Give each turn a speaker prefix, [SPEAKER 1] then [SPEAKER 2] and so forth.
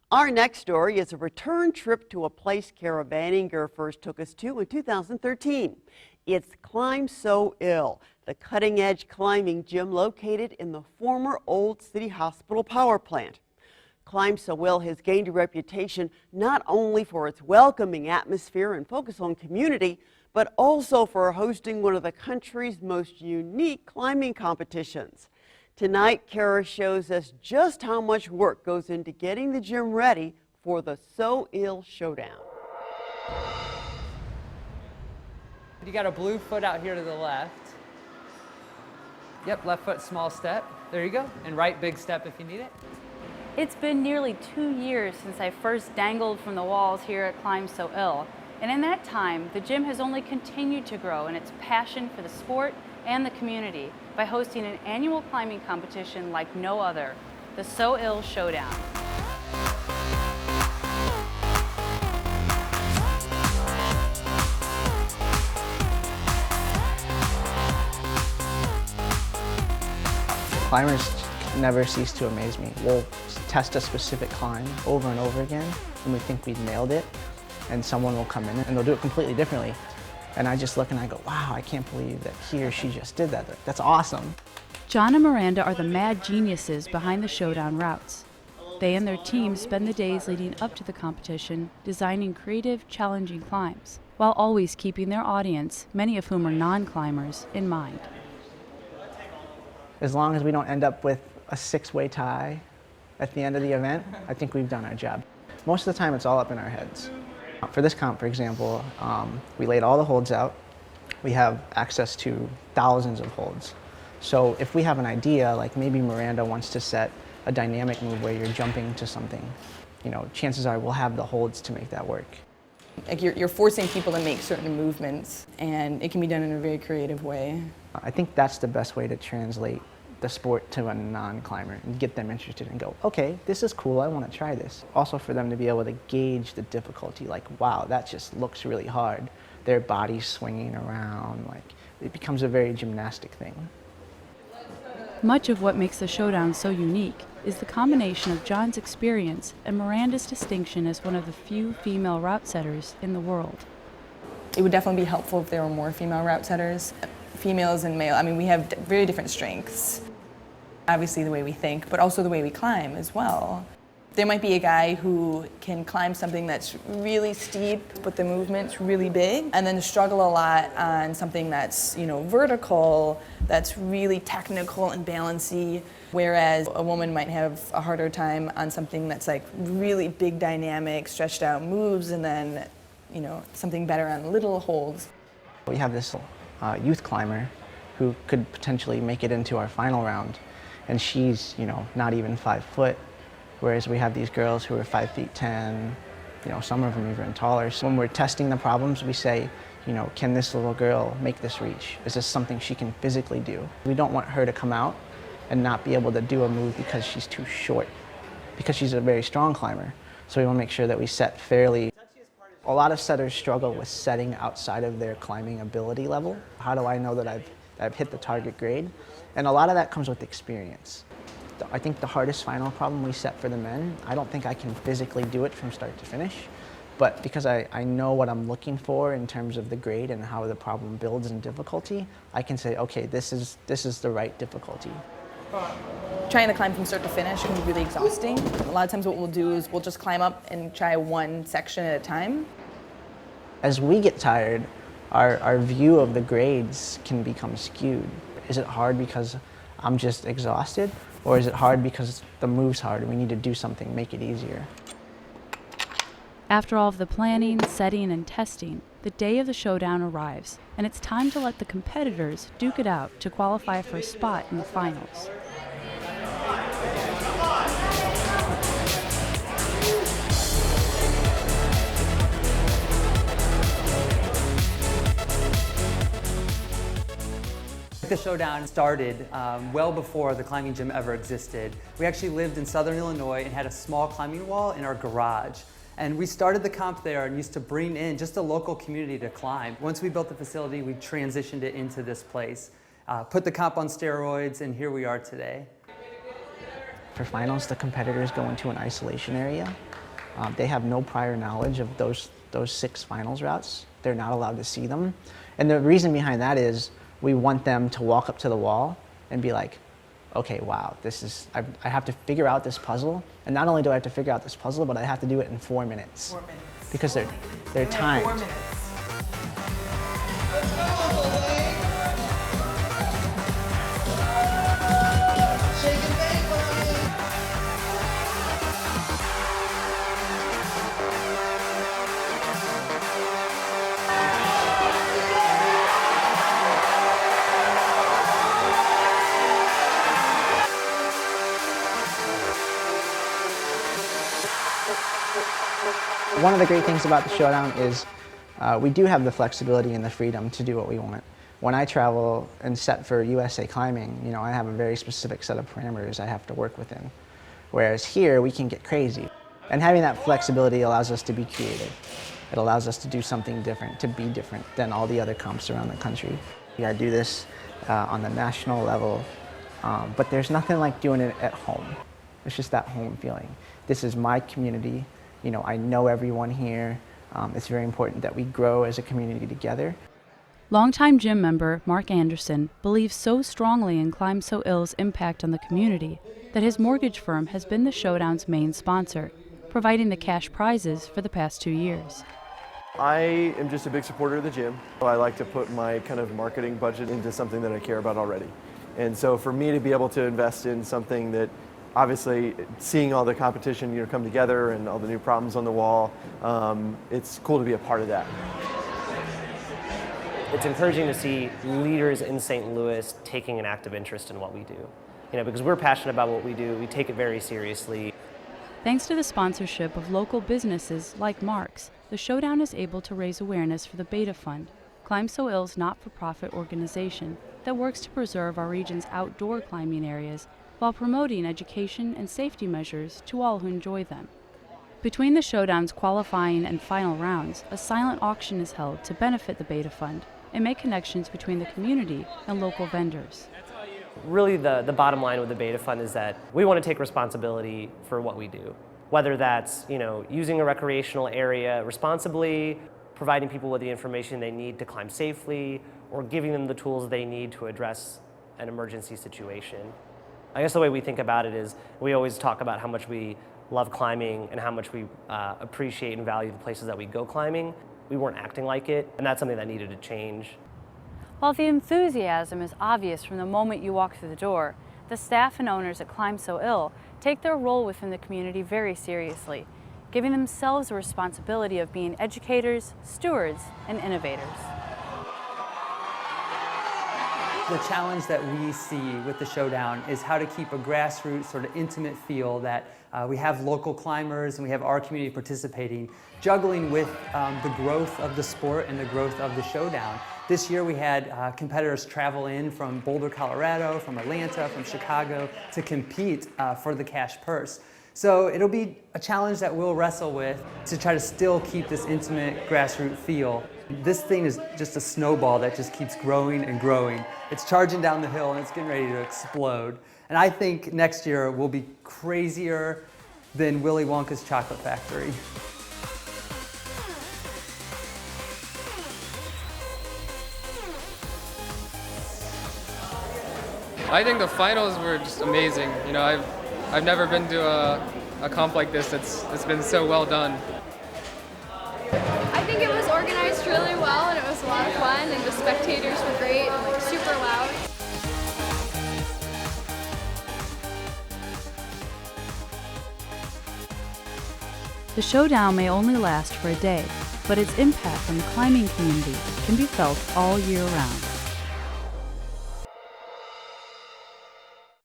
[SPEAKER 1] Our next story is a return trip to a place Kara Vaninger first took us to in 2013. It's Climb Soule, the cutting-edge climbing gym located in the former Old City Hospital power plant. Climb Soule has gained a reputation not only for its welcoming atmosphere and focus on community, but also for hosting one of the country's most unique climbing competitions. Tonight, Kara shows us just how much work goes into getting the gym ready for the Soule Showdown.
[SPEAKER 2] You got a blue foot out here to the left. Yep, left foot, small step. There you go. And right, big step if you need it.
[SPEAKER 3] It's been nearly 2 years since I first dangled from the walls here at Climb Soule. And in that time, the gym has only continued to grow in its passion for the sport and the community by hosting an annual climbing competition like no other, the Soule Showdown.
[SPEAKER 4] Climbers never cease to amaze me. We'll test a specific climb over and over again, and we think we've nailed it, and someone will come in and they'll do it completely differently. And I just look and I go, wow, I can't believe that he or she just did that. That's awesome.
[SPEAKER 3] John and Miranda are the mad geniuses behind the Showdown routes. They and their teams spend the days leading up to the competition designing creative, challenging climbs, while always keeping their audience, many of whom are non-climbers, in mind.
[SPEAKER 4] As long as we don't end up with a 6-way tie at the end of the event, I think we've done our job. Most of the time it's all up in our heads. For this comp, for example, we laid all the holds out. We have access to thousands of holds. So if we have an idea, like maybe Miranda wants to set a dynamic move where you're jumping to something, you know, chances are we'll have the holds to make that work.
[SPEAKER 5] Like you're forcing people to make certain movements, and it can be done in a very creative way.
[SPEAKER 4] I think that's the best way to translate the sport to a non-climber and get them interested and go, okay, this is cool, I want to try this. Also for them to be able to gauge the difficulty, like, wow, that just looks really hard. Their body's swinging around, like, it becomes a very gymnastic thing.
[SPEAKER 3] Much of what makes the Showdown so unique is the combination of John's experience and Miranda's distinction as one of the few female route setters in the world.
[SPEAKER 5] It would definitely be helpful if there were more female route setters. Females and male, I mean, we have very different strengths. Obviously the way we think, but also the way we climb as well. There might be a guy who can climb something that's really steep, but the movement's really big, and then struggle a lot on something that's, you know, vertical, that's really technical and balancy, whereas a woman might have a harder time on something that's like really big, dynamic, stretched out moves, and then, you know, something better on little holds.
[SPEAKER 4] We have this youth climber who could potentially make it into our final round, and she's, you know, not even 5 foot, whereas we have these girls who are 5'10", you know, some of them even taller. So when we're testing the problems, we say, you know, can this little girl make this reach? Is this something she can physically do? We don't want her to come out and not be able to do a move because she's too short, because she's a very strong climber. So we want to make sure that we set fairly. A lot of setters struggle with setting outside of their climbing ability level. How do I know that I've hit the target grade? And a lot of that comes with experience. I think the hardest final problem we set for the men, I don't think I can physically do it from start to finish, but because I know what I'm looking for in terms of the grade and how the problem builds in difficulty, I can say, okay, this is the right difficulty.
[SPEAKER 5] Trying to climb from start to finish can be really exhausting. A lot of times what we'll do is we'll just climb up and try one section at a time.
[SPEAKER 4] As we get tired, our view of the grades can become skewed. Is it hard because I'm just exhausted? Or is it hard because the move's hard and we need to do something, make it easier?
[SPEAKER 3] After all of the planning, setting, and testing, the day of the Showdown arrives, and it's time to let the competitors duke it out to qualify for a spot in the finals.
[SPEAKER 2] The Showdown started well before the climbing gym ever existed. We actually lived in Southern Illinois and had a small climbing wall in our garage. And we started the comp there and used to bring in just a local community to climb. Once we built the facility, we transitioned it into this place, put the comp on steroids, and here we are today.
[SPEAKER 4] For finals, the competitors go into an isolation area They have no prior knowledge of those 6 finals routes. They're not allowed to see them. And the reason behind that is we want them to walk up to the wall and be like, okay, wow, I have to figure out this puzzle. And not only do I have to figure out this puzzle, but I have to do it in 4 minutes.
[SPEAKER 5] 4 minutes.
[SPEAKER 4] Because they're timed.
[SPEAKER 5] 4 minutes.
[SPEAKER 4] One of the great things about the Showdown is we do have the flexibility and the freedom to do what we want. When I travel and set for USA Climbing, you know, I have a very specific set of parameters I have to work within. Whereas here, we can get crazy. And having that flexibility allows us to be creative. It allows us to do something different, to be different than all the other comps around the country. You gotta do this on the national level, but there's nothing like doing it at home. It's just that home feeling. This is my community. You know, I know everyone here. It's very important that we grow as a community together.
[SPEAKER 3] Longtime gym member Mark Anderson believes so strongly in Climb So Ill's impact on the community that his mortgage firm has been the Showdown's main sponsor, providing the cash prizes for the past 2 years.
[SPEAKER 6] I am just a big supporter of the gym. I like to put my kind of marketing budget into something that I care about already. And so for me to be able to invest in something that obviously seeing all the competition, you know, come together and all the new problems on the wall, it's cool to be a part of that.
[SPEAKER 7] It's encouraging to see leaders in St. Louis taking an active interest in what we do. You know, because we're passionate about what we do, we take it very seriously.
[SPEAKER 3] Thanks to the sponsorship of local businesses like Mark's, the Showdown is able to raise awareness for the Beta Fund, Climb So Ill's not-for-profit organization that works to preserve our region's outdoor climbing areas while promoting education and safety measures to all who enjoy them. Between the Showdown's qualifying and final rounds, a silent auction is held to benefit the Beta Fund and make connections between the community and local vendors.
[SPEAKER 7] Really the bottom line with the Beta Fund is that we want to take responsibility for what we do. Whether that's, you know, using a recreational area responsibly, providing people with the information they need to climb safely, or giving them the tools they need to address an emergency situation. I guess the way we think about it is we always talk about how much we love climbing and how much we appreciate and value the places that we go climbing. We weren't acting like it, and that's something that needed to change.
[SPEAKER 3] While the enthusiasm is obvious from the moment you walk through the door, the staff and owners at Climb So Ill take their role within the community very seriously, giving themselves the responsibility of being educators, stewards, and innovators.
[SPEAKER 2] The challenge that we see with the Showdown is how to keep a grassroots, sort of intimate feel that we have local climbers and we have our community participating, juggling with the growth of the sport and the growth of the Showdown. This year we had competitors travel in from Boulder, Colorado, from Atlanta, from Chicago to compete for the cash purse. So it'll be a challenge that we'll wrestle with to try to still keep this intimate grassroots feel. This thing is just a snowball that just keeps growing and growing. It's charging down the hill and it's getting ready to explode. And I think next year will be crazier than Willy Wonka's chocolate factory.
[SPEAKER 8] I think the finals were just amazing. You know, I've never been to a comp like this that's been so well done.
[SPEAKER 9] I think it was organized really well and it was a lot of fun and the spectators were great and like super loud.
[SPEAKER 3] The Showdown may only last for a day, but its impact on the climbing community can be felt all year round.